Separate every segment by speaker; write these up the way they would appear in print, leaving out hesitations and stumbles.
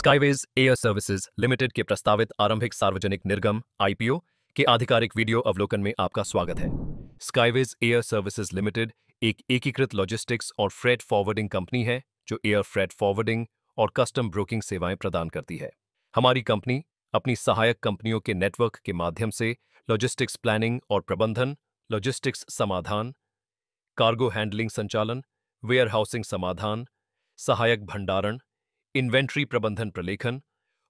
Speaker 1: स्काईवेज Air Services limited के प्रस्तावित आरंभिक सार्वजनिक निर्गम आईपीओ के आधिकारिक वीडियो अवलोकन में आपका स्वागत है। स्काईवेज एयर सर्विसेज लिमिटेड एक एकीकृत लॉजिस्टिक्स और फ्रेट फॉरवर्डिंग कंपनी है जो एयर फ्रेट फॉरवर्डिंग और कस्टम ब्रोकिंग सेवाएं प्रदान करती है। हमारी कंपनी अपनी सहायक कंपनियों के नेटवर्क के माध्यम से लॉजिस्टिक्स प्लानिंग और प्रबंधन, लॉजिस्टिक्स समाधान, कार्गो हैंडलिंग संचालन, वेयरहाउसिंग समाधान, सहायक भंडारण, इन्वेंट्री प्रबंधन प्रलेखन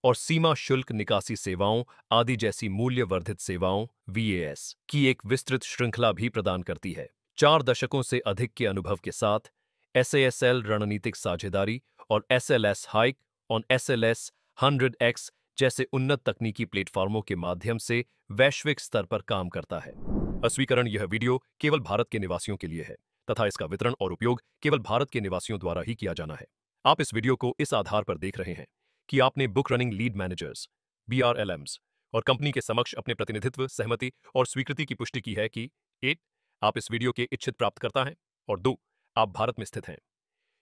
Speaker 1: और सीमा शुल्क निकासी सेवाओं आदि जैसी मूल्य वर्धित सेवाओं वीएएस की एक विस्तृत श्रृंखला भी प्रदान करती है। 4 दशकों से अधिक के अनुभव के साथ एसएएसएल रणनीतिक साझेदारी और SLS hike on SLS 100X जैसे उन्नत तकनीकी प्लेटफॉर्मों के माध्यम से वैश्विक स्तर पर काम करता है। अस्वीकरण: यह वीडियो केवल भारत के निवासियों के लिए है तथा इसका वितरण और उपयोग केवल भारत के निवासियों द्वारा ही किया जाना है। आप इस वीडियो को इस आधार पर देख रहे हैं कि आपने book running lead managers BRLMs और कंपनी के समक्ष अपने प्रतिनिधित्व, सहमति और स्वीकृति की पुष्टि की है कि 1. आप इस वीडियो के इच्छित प्राप्तकर्ता हैं और 2. आप भारत में स्थित हैं।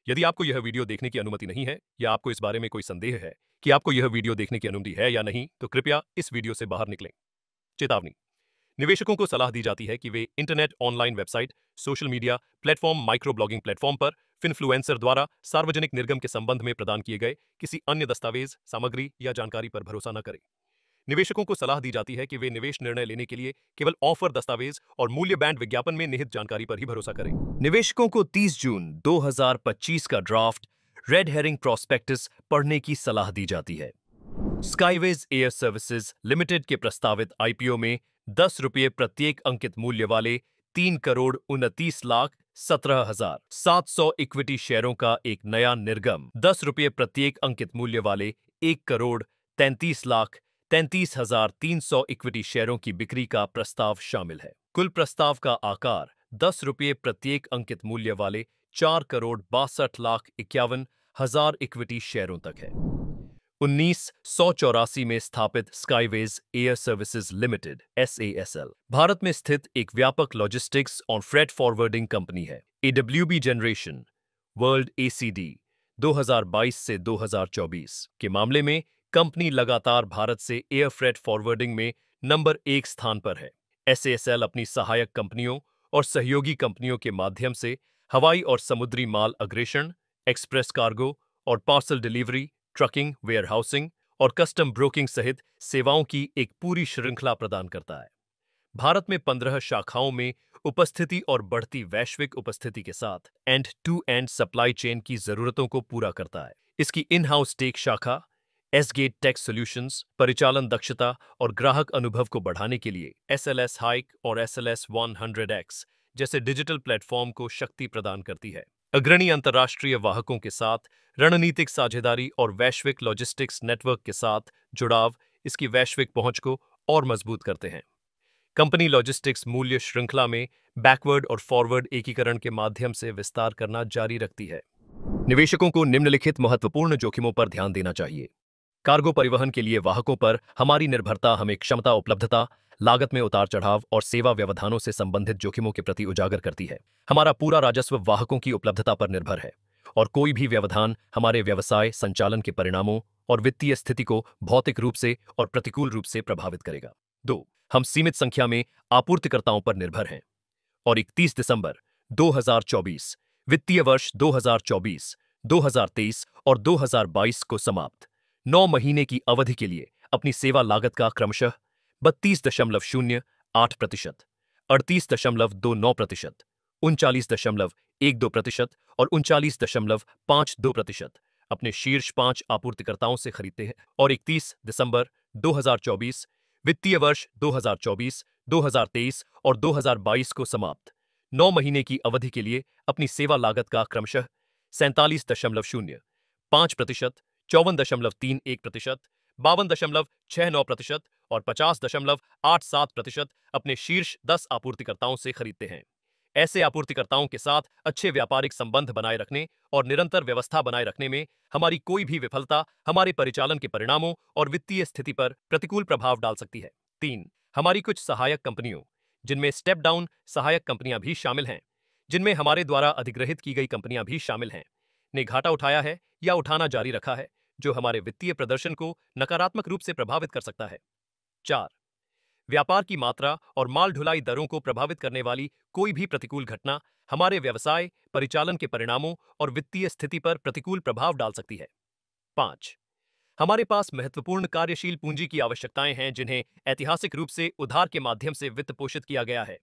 Speaker 1: यदि आपको यह वीडियो देखने की अनुमति नहीं है या आपको इस बारे में कोई संदेह है कि आपको यह वीडियो देखने की अनुमति है या नहीं, तो कृपया इस वीडियो से बाहर निकलें। चेतावनी: निवेशकों को सलाह दी जाती है कि वे internet, online website, social media platform, micro blogging platform पर फिन्फ्लुएंसर द्वारा सार्वजनिक निर्गम के संबंध में प्रदान किए गए किसी अन्य दस्तावेज, सामग्री या जानकारी पर भरोसा न करें। निवेशकों को सलाह दी जाती है कि वे निवेश निर्णय लेने के लिए केवल ऑफर दस्तावेज और मूल्य बैंड विज्ञापन में निहित जानकारी पर ही भरोसा करें। निवेशकों को 30 जून 2025 का ड्राफ्ट रेड हेरिंग प्रोस्पेक्टस पढ़ने की सलाह दी जाती है। स्काईवेज एयर सर्विसेज लिमिटेड के प्रस्तावित आईपीओ में 10 रुपये प्रत्येक अंकित मूल्य वाले 3,29,17,700 इक्विटी शेयरों का एक नया निर्गम 10 रुपये प्रत्येक अंकित मूल्य वाले 1,33,33,300 इक्विटी शेयरों की बिक्री का प्रस्ताव शामिल है। कुल प्रस्ताव का आकार 10 रुपये प्रत्येक अंकित मूल्य वाले 4,62,51,000 इक्विटी शेयरों तक है। 1984 में स्थापित Skyways Air Services Limited (SASL) Bharat में स्थित एक व्यापक लॉजिस्टिक्स और फ्रेट फॉरवर्डिंग कंपनी है। AWB जनरेशन वर्ल्ड ACD 2022 से 2024 के मामले में कंपनी लगातार भारत से एयर फ्रेट फॉरवर्डिंग में नंबर 1 स्थान पर है। SASL अपनी सहायक कंपनियों और सहयोगी कंपनियों के माध्यम से हवाई और समुद्री माल अग्रेषण, एक्सप्रेस कार्गो और पार्सल डिलीवरी, ट्रकिंग, वेयरहाउसिंग और कस्टम ब्रोकिंग सहित सेवाओं की एक पूरी श्रृंखला प्रदान करता है। भारत में 15 शाखाओं में उपस्थिति और बढ़ती वैश्विक उपस्थिति के साथ एंड-टू-एंड सप्लाई चेन की जरूरतों को पूरा करता है। इसकी इन-हाउस टेक शाखा एसगेट टेक सॉल्यूशंस परिचालन दक्षता और ग्राहक अनुभव को बढ़ाने के लिए SLS हाइक और SLS 100X जैसे डिजिटल प्लेटफॉर्म को शक्ति प्रदान करती है। अग्रणी अंतर्राष्ट्रीय वाहकों के साथ रणनीतिक साझेदारी और वैश्विक लॉजिस्टिक्स नेटवर्क के साथ जुड़ाव इसकी वैश्विक पहुंच को और मजबूत करते हैं। कंपनी लॉजिस्टिक्स मूल्य श्रृंखला में बैकवर्ड और फॉरवर्ड एकीकरण के माध्यम से विस्तार करना जारी रखती है। निवेशकों को निम्नलिखित महत्वपूर्ण जोखिमों पर ध्यान देना चाहिए। कार्गो परिवहन के लिए वाहकों पर हमारी निर्भरता हमें क्षमता, उपलब्धता, लागत में उतार चढ़ाव और सेवा व्यवधानों से संबंधित जोखिमों के प्रति उजागर करती है। हमारा पूरा राजस्व वाहकों की उपलब्धता पर निर्भर है और कोई भी व्यवधान हमारे व्यवसाय संचालन के परिणामों और वित्तीय स्थिति को भौतिक रूप से और प्रतिकूल रूप से प्रभावित करेगा। 2. हम सीमित संख्या में आपूर्तिकर्ताओं पर निर्भर हैं और 31 दिसंबर 2024 वित्तीय वर्ष 2024, 2023 और 2022 को समाप्त 9 महीने की अवधि के लिए अपनी सेवा लागत का क्रमशः 32.08%, 38.29%, 39.12% और 39.52% अपने शीर्ष 5 आपूर्तिकर्ताओं से खरीदते हैं और 31 दिसंबर 2024 वित्तीय वर्ष 2024, 2023 और 2022 को समाप्त 9 महीने की अवधि के लिए अपनी सेवा लागत का क्रमशः 47.05%, 54.31%, 52.69% और 50.87% अपने शीर्ष 10 आपूर्तिकर्ताओं से खरीदते हैं। ऐसे आपूर्तिकर्ताओं के साथ अच्छे व्यापारिक संबंध बनाए रखने और निरंतर व्यवस्था बनाए रखने में हमारी कोई भी विफलता हमारे परिचालन के परिणामों और वित्तीय स्थिति पर प्रतिकूल प्रभाव डाल सकती है। 3. हमारी कुछ सहायक कंपनियों, जिनमें स्टेप डाउन सहायक कंपनियां भी शामिल हैं, जिनमें हमारे द्वारा अधिग्रहित की गई कंपनियां भी शामिल हैं, ने घाटा उठाया है या उठाना जारी रखा है, जो हमारे वित्तीय प्रदर्शन को नकारात्मक रूप से प्रभावित कर सकता है। 4. व्यापार की मात्रा और माल ढुलाई दरों को प्रभावित करने वाली कोई भी प्रतिकूल घटना हमारे व्यवसाय, परिचालन के परिणामों और वित्तीय स्थिति पर प्रतिकूल प्रभाव डाल सकती है। 5. हमारे पास महत्वपूर्ण कार्यशील पूंजी की आवश्यकताएं हैं जिन्हें ऐतिहासिक रूप से उधार के माध्यम से वित्त पोषित किया गया है।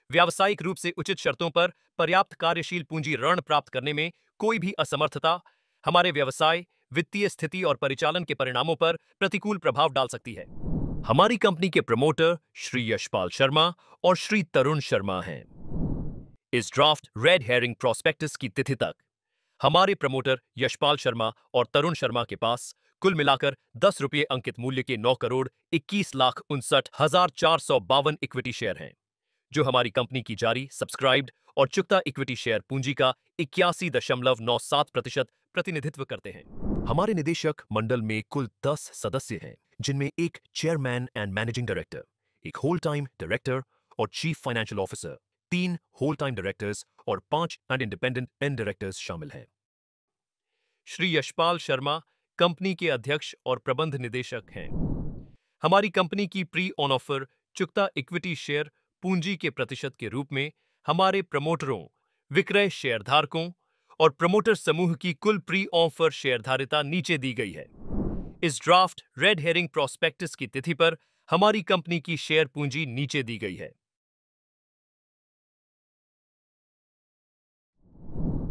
Speaker 1: व्यावसायिक रूप से उचित शर्तों पर पर्याप्त कार्यशील पूंजी ऋण प्राप्त करने में कोई भी असमर्थता हमारे व्यवसाय, वित्तीय स्थिति और परिचालन के परिणामों पर प्रतिकूल प्रभाव डाल सकती है। हमारी कंपनी के प्रमोटर श्री यशपाल शर्मा और श्री तरुण शर्मा हैं। इस ड्राफ्ट रेड हेरिंग प्रोस्पेक्टस की तिथि तक हमारे प्रमोटर यशपाल शर्मा और तरुण शर्मा के पास कुल मिलाकर 10 रुपये अंकित मूल्य के 9,21,59,452 इक्विटी शेयर हैं, जो हमारी कंपनी की जारी, सब्सक्राइब्ड और चुकता इक्विटी शेयर पूंजी का 81.97% प्रतिनिधित्व करते हैं। हमारे निदेशक मंडल में कुल 10 सदस्य हैं, जिनमें एक चेयरमैन एंड मैनेजिंग डायरेक्टर, एक होल टाइम डायरेक्टर और chief financial officer, 3 whole time directors और 5 इंडिपेंडेंट एंड डायरेक्टर्स शामिल हैं। श्री यशपाल शर्मा कंपनी के अध्यक्ष और प्रबंध निदेशक हैं। हमारी कंपनी की प्री ऑन ऑफर चुकता इक्विटी शेयर पूंजी के प्रतिशत के रूप में हमारे प्रमोटरों, विक्रय शेयरधारकों और प्रमोटर समूह की कुल प्री ऑफर शेयरधारिता नीचे दी गई है। इस ड्राफ्ट रेड हेरिंग प्रोस्पेक्टस की तिथि पर हमारी कंपनी की शेयर पूंजी नीचे दी गई है।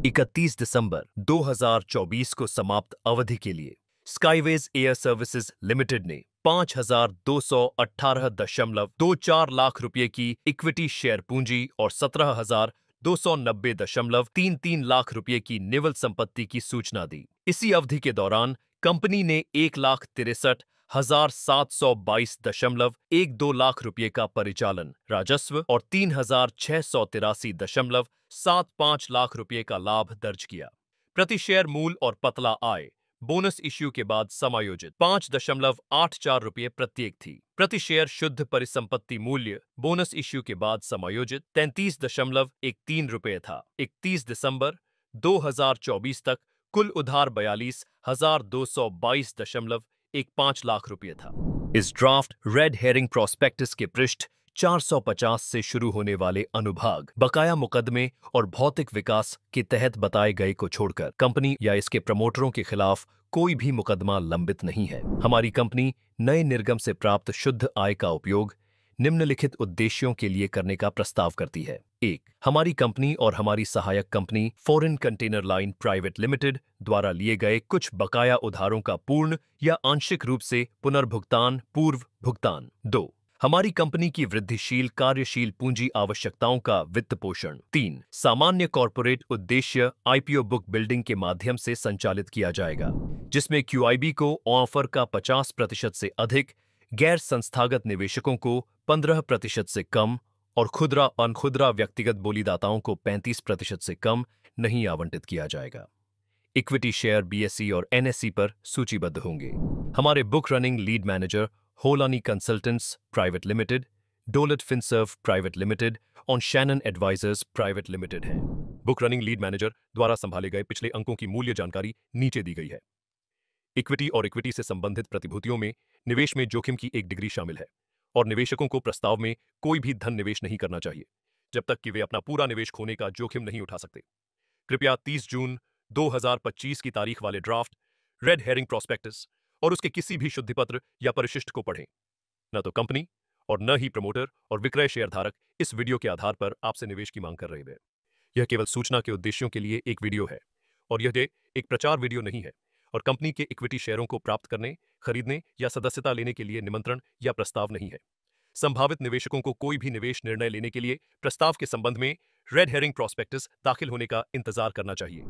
Speaker 1: 31 दिसंबर 2024 को समाप्त अवधि के लिए स्काईवेज एयर सर्विसेज लिमिटेड ने 5,218.24 लाख रुपए की इक्विटी शेयर पूंजी और 17,290.33 लाख रुपए की निवल संपत्ति की सूचना दी। इसी अवधि के दौरान कंपनी ने 1,63,722.12 लाख रुपए का परिचालन राजस्व और 3,683.75 लाख रुपए का लाभ दर्ज किया। प्रति शेयर मूल और पतला आय बोनस इश्यू के बाद समायोजित 5.84 रुपये प्रत्येक थी। प्रति शेयर शुद्ध परिसंपत्ति मूल्य बोनस इश्यू के बाद समायोजित 33.13 रुपये था। 31 दिसंबर 2024 तक कुल उधार 42,222.15 लाख रुपये था। इस ड्राफ्ट रेड हेरिंग प्रोस्पेक्टस के पृष्ठ 450 से शुरू होने वाले अनुभाग बकाया मुकदमे और भौतिक विकास के तहत बताए गए को छोड़कर कंपनी या इसके प्रमोटरों के खिलाफ कोई भी मुकदमा लंबित नहीं है। हमारी कंपनी नए निर्गम से प्राप्त शुद्ध आय का उपयोग निम्नलिखित उद्देश्यों के लिए करने का प्रस्ताव करती है। 1. हमारी कंपनी और हमारी सहायक company foreign container line private limited द्वारा लिए गए कुछ बकाया उधारों का पूर्ण या आंशिक रूप से पुनर्भुगतान पूर्व भुगतान। 2. हमारी कंपनी की वृद्धिशील कार्यशील पूंजी आवश्यकताओं का वित्त पोषण। 3. सामान्य कॉर्पोरेट उद्देश्य आईपीओ बुक बिल्डिंग के माध्यम से संचालित किया जाएगा, जिसमें क्यूआईबी को ऑफर का 50% से अधिक, गैर संस्थागत निवेशकों को 15% से कम और खुदरा अनखुदरा व्यक्तिगत बोलीदाताओं को 35% से कम नहीं आवंटित किया जाएगा। इक्विटी शेयर बीएसई और एनएसई पर सूचीबद्ध होंगे। हमारे book running lead manager Holani consultants private limited, Dolat finserv private limited और शैनन एडवाइजर्स प्राइवेट लिमिटेड हैं। बुक रनिंग लीड मैनेजर द्वारा संभाले गए पिछले अंकों की मूल्य जानकारी नीचे दी गई है। इक्विटी और इक्विटी से संबंधित प्रतिभूतियों में निवेश में जोखिम की एक डिग्री शामिल है और निवेशकों को प्रस्ताव में कोई भी धन निवेश नहीं करना चाहिए जब तक कि वे अपना पूरा निवेश खोने का जोखिम नहीं उठा सकते। कृपया 30 जून 2025 की तारीख वाले ड्राफ्ट रेड हेरिंग प्रोस्पेक्टस और उसके किसी भी शुद्धिपत्र या परिशिष्ट को पढ़ें। न तो कंपनी और न ही प्रमोटर और विक्रय शेयरधारक इस वीडियो के आधार पर आपसे निवेश की मांग कर रहे हैं। यह केवल सूचना के उद्देश्यों के लिए एक वीडियो है और यह एक प्रचार वीडियो नहीं है और कंपनी के इक्विटी शेयरों को प्राप्त करने, खरीदने या सदस्यता लेने के लिए निमंत्रण या प्रस्ताव नहीं है। संभावित निवेशकों को कोई भी निवेश निर्णय लेने के लिए प्रस्ताव के संबंध में रेड हेरिंग प्रोस्पेक्टस दाखिल होने का इंतजार करना चाहिए।